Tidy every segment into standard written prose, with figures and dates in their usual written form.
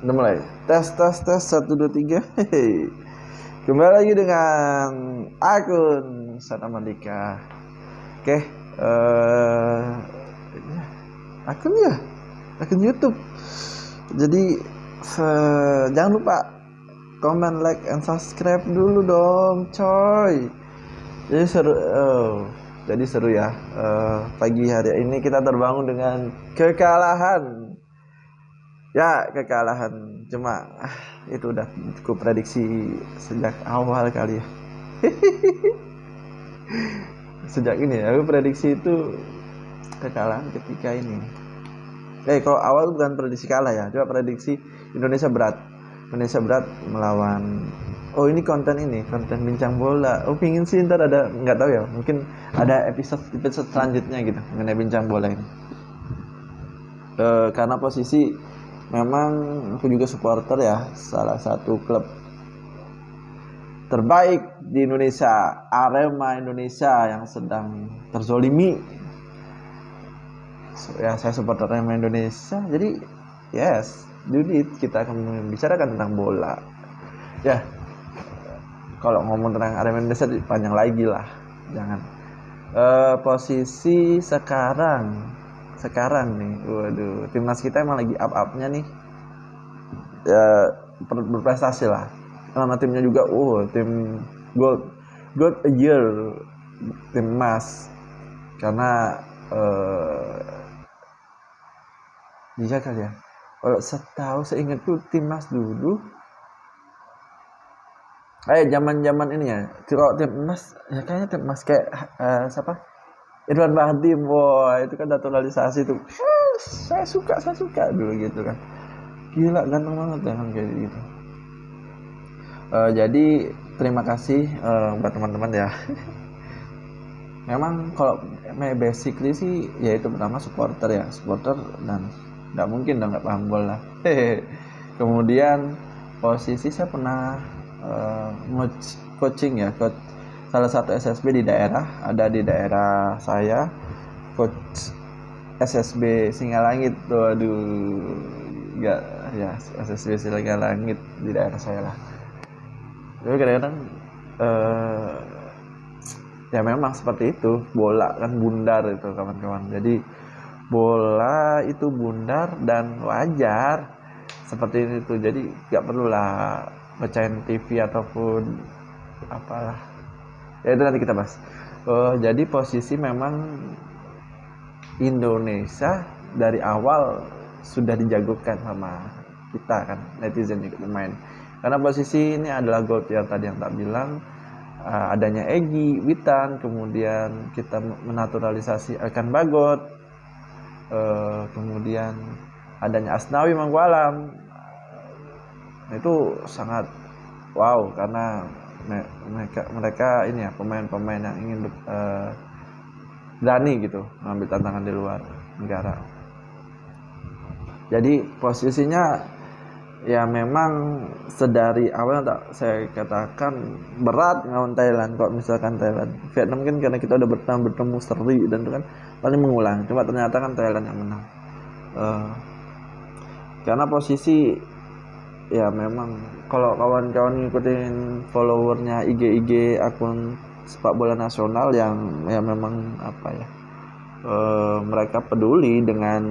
Udah mulai. Tes 1 2 3. Hehe. Kembali lagi dengan akun Sana Maldika. Oke, akun YouTube. Jadi jangan lupa comment, like, and subscribe dulu dong, coy. Jadi seru ya. Pagi hari ini kita terbangun dengan kekalahan. Ya, kekalahan. Cuma itu udah aku prediksi sejak awal kali ya. Sejak ini aku prediksi itu kekalahan ketika ini. Kalau awal bukan prediksi kalah ya. Coba prediksi Indonesia berat. Indonesia berat melawan. Oh, ini konten bincang bola. Oh, pingin sih ntar ada, nggak tahu ya. Mungkin ada episode selanjutnya gitu mengenai bincang bola ini. Karena posisi memang aku juga supporter ya salah satu klub terbaik di Indonesia, Arema Indonesia yang sedang terzolimi. Ya, saya supporter Arema Indonesia. Jadi yes, kita akan membicarakan tentang bola. Ya, kalau ngomong tentang Arema Indonesia panjang lagi lah. Jangan. Posisi sekarang nih, waduh, timnas kita emang lagi up-upnya nih, ya, berprestasi lah. Karena timnya juga, tim gold a year, tim emas. Karena iya kali ya. Kalau seingatku timnas dulu, zaman ini ya. Kalau tim emas, ya kayaknya tim emas kayak siapa? Irwan Bahdim, itu kan naturalisasi tuh. Saya suka dulu gitu kan. Gila, ganteng banget ya kan kayak gitu. Jadi terima kasih buat teman-teman ya. Memang kalau basically sih ya itu pertama supporter dan nggak mungkin dong nggak paham bola. Kemudian posisi saya pernah coaching ya, coach salah satu SSB di daerah, ada di daerah saya, coach SSB Singalangit. Waduh, enggak ya, SSB Singalangit di daerah saya lah. Jadi kadang-kadang ya memang seperti itu, bola kan bundar itu kawan-kawan. Jadi bola itu bundar dan wajar seperti itu. Jadi nggak perlulah bacain TV ataupun apalah. Ya itu nanti kita bahas. Jadi posisi memang Indonesia dari awal sudah dijagokan sama kita kan, netizen ikut bermain. Karena posisi ini adalah gold yang tadi yang tak bilang, adanya Egy, Witan, kemudian kita menaturalisasi Elkan Bagot, kemudian adanya Asnawi Mangkualam. Itu sangat wow karena mereka ini ya pemain-pemain yang ingin berani gitu mengambil tantangan di luar negara. Jadi posisinya ya memang sedari awal saya katakan berat ngelawan Thailand. Kok misalkan Thailand, Vietnam kan karena kita udah bertemu seri dan itu kan paling mengulang. Cuma ternyata kan Thailand yang menang. Karena posisi ya memang kalau kawan-kawan ngikutin followernya IG akun sepak bola nasional yang ya memang apa ya, mereka peduli dengan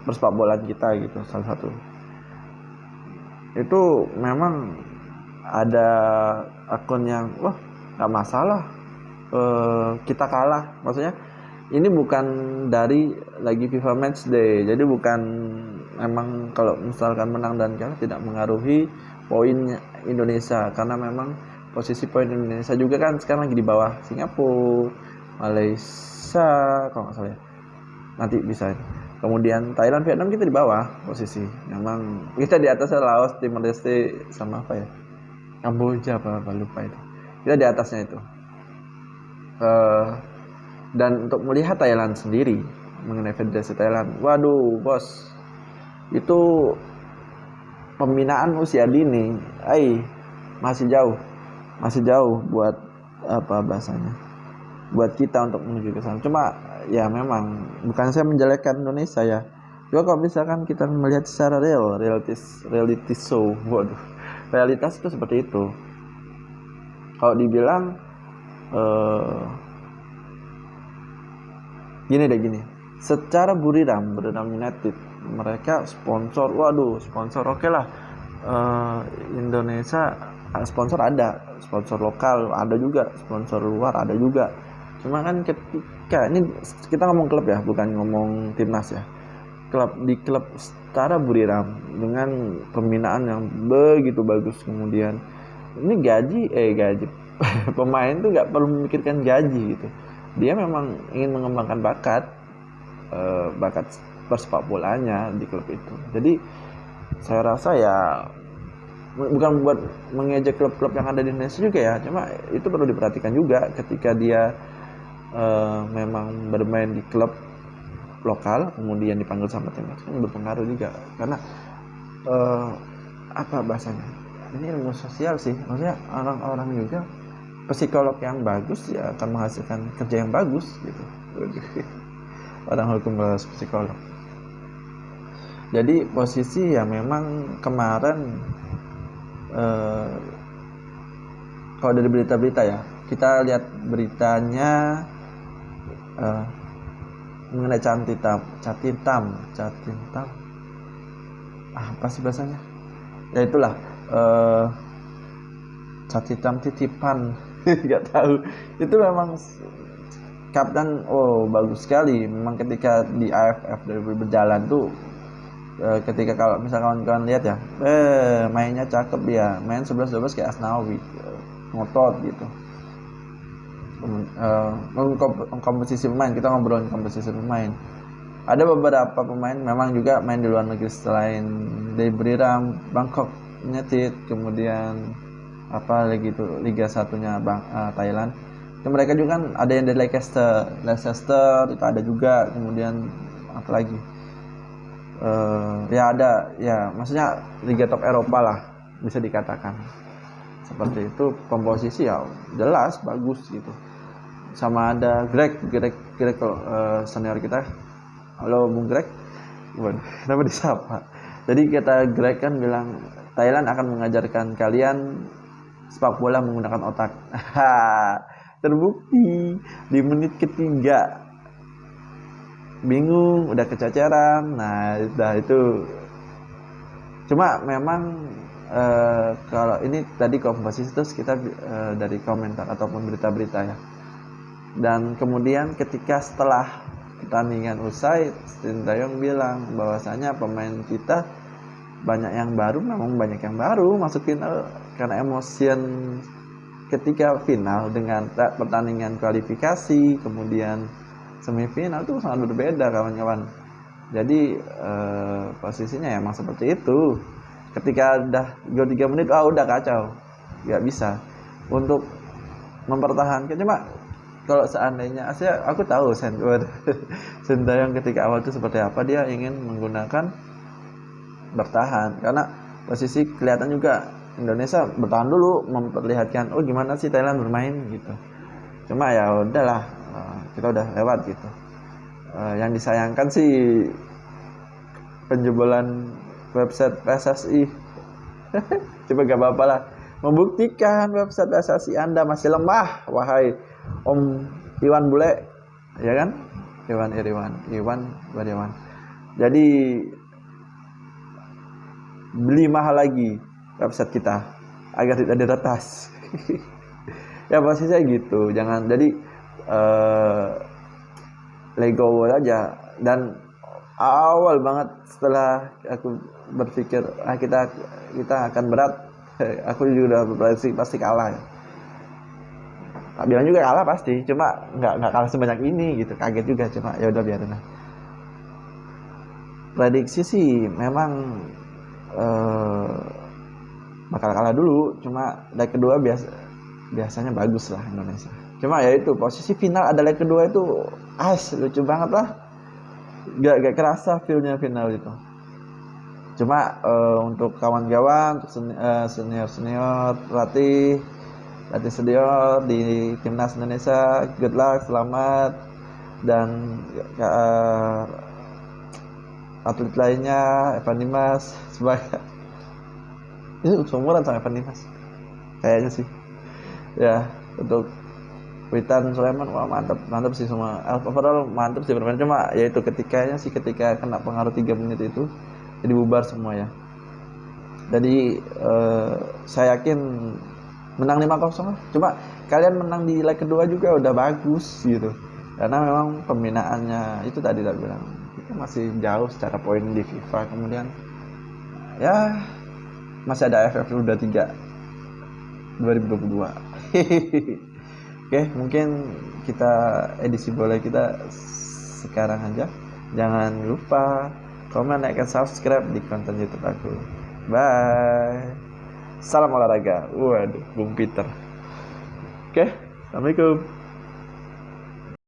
persepak bolaan kita gitu. Salah satu itu memang ada akun yang nggak masalah kita kalah, maksudnya ini bukan dari lagi FIFA Match Day, jadi bukan, memang kalau misalkan menang dan kalah tidak mengaruhi poinnya Indonesia, karena memang posisi poin Indonesia juga kan sekarang lagi di bawah Singapura, Malaysia kalau nggak salah ya, nanti bisa. Kemudian Thailand, Vietnam kita di bawah posisi, memang kita di atasnya Laos, Timor Leste sama apa ya, Kamboja apa lupa itu, kita di atasnya itu. Dan untuk melihat Thailand sendiri, mengenai Federasi Thailand, waduh bos, itu pembinaan usia dini, masih jauh buat apa bahasanya, buat kita untuk menuju ke sana. Cuma ya memang bukan saya menjelekkan Indonesia ya, Coba kalau misalkan kita melihat secara reality show, waduh, realitas itu seperti itu. Kalau dibilang gini, secara Buriram United, mereka sponsor, waduh, sponsor oke lah. Indonesia sponsor ada, sponsor lokal ada juga, sponsor luar ada juga. Cuma kan ketika ini kita ngomong klub ya, bukan ngomong timnas ya. Klub secara Buriram dengan pembinaan yang begitu bagus, kemudian ini gaji pemain tuh nggak perlu memikirkan gaji gitu. Dia memang ingin mengembangkan bakat persepak bolanya di klub itu. Jadi saya rasa ya bukan buat mengejek klub-klub yang ada di Indonesia juga ya, cuma itu perlu diperhatikan juga ketika dia memang bermain di klub lokal kemudian dipanggil sama timnas, kan berpengaruh juga. Karena apa bahasanya, ini ilmu sosial sih, maksudnya orang-orang juga psikolog yang bagus ya akan menghasilkan kerja yang bagus gitu. Orang hukum bahas psikolog. Jadi posisi ya memang kemarin kalau dari berita-berita ya, kita lihat beritanya mengenai Catintam, apa sih bahasanya? Ya itulah, Catintam titipan, nggak tahu. Itu memang kapten, bagus sekali. Memang ketika di AFF dari berjalan tuh, ketika kalau misalkan kawan-kawan lihat ya, mainnya cakep dia, main 11-12 kayak Asnawi, ngotot gitu. Komposisi pemain, kita ngobrolin komposisi pemain. Ada beberapa pemain memang juga main di luar negeri selain dari Buriram, Bangkok United, kemudian apa lagi itu Liga 1-nya Thailand. Dan mereka juga kan ada yang dari Leicester itu ada juga, kemudian apa lagi? Ya ada, ya maksudnya Liga top Eropa lah bisa dikatakan. Seperti itu, komposisi ya jelas bagus gitu. Sama ada Greg senior kita. Halo Bung Greg. Kenapa disapa? Jadi kita Greg kan bilang Thailand akan mengajarkan kalian sepak bola menggunakan otak. Terbukti di menit ketiga. Bingung, udah kececeran. Nah, itu. Cuma memang kalau ini tadi komposisi terus kita dari komentar ataupun berita-berita ya. Dan kemudian ketika setelah pertandingan usai, Sintayong bilang bahwasanya pemain kita banyak yang baru masuk final karena emosian ketika final dengan pertandingan kualifikasi kemudian semifinal itu sangat berbeda kawan-kawan. Jadi posisinya emang seperti itu. Ketika udah 3 menit udah kacau, nggak bisa untuk mempertahankan. Cuma kalau seandainya aku tahu Sintayong ketika awal itu seperti apa, dia ingin menggunakan bertahan karena posisi kelihatan juga Indonesia bertahan dulu, memperlihatkan gimana sih Thailand bermain gitu. Cuma ya udahlah, kita udah lewat gitu. Yang disayangkan sih penjebolan website PSSI. Coba gak apa-apa lah, membuktikan website PSSI Anda masih lemah, wahai Om Iwan Bule, ya kan? Iwan Bariawan. Jadi beli mahal lagi website kita agar tidak diretas. Ya pasti saya gitu, jangan jadi legowo aja. Dan awal banget setelah aku berpikir kita akan berat, aku juga udah berprediksi pasti kalah. Tak bilang juga kalah pasti, cuma nggak kalah sebanyak ini gitu, kaget juga, cuma ya udah biarin lah. Prediksi sih memang bakal kalah dulu, cuma leg kedua biasanya bagus lah Indonesia. Cuma ya itu posisi final ada leg kedua itu lucu banget lah, gak kerasa feelnya final itu. Cuma untuk kawan-kawan, untuk senior pelatih senior di timnas Indonesia, good luck, selamat. Dan atlet lainnya, Evan Dimas sebagai ini seumuran sama Evan Dimas kayaknya sih ya. Untuk Witan Sulaiman, wah mantap sih semua. Overall mantap sih bermain, cuma ya itu ketika kena pengaruh 3 menit itu jadi bubar semua ya. Jadi saya yakin menang 5-0 lah. Cuma kalian menang di leg kedua juga udah bagus gitu. Karena memang pembinaannya itu tadi tak bilang kita masih jauh secara poin di FIFA. Kemudian ya masih ada AFF udah 3 2022. Oke, mungkin kita edisi bola kita sekarang aja. Jangan lupa komen, like, dan subscribe di konten YouTube aku. Bye. Salam olahraga. Waduh, Bung Peter. Oke, assalamualaikum.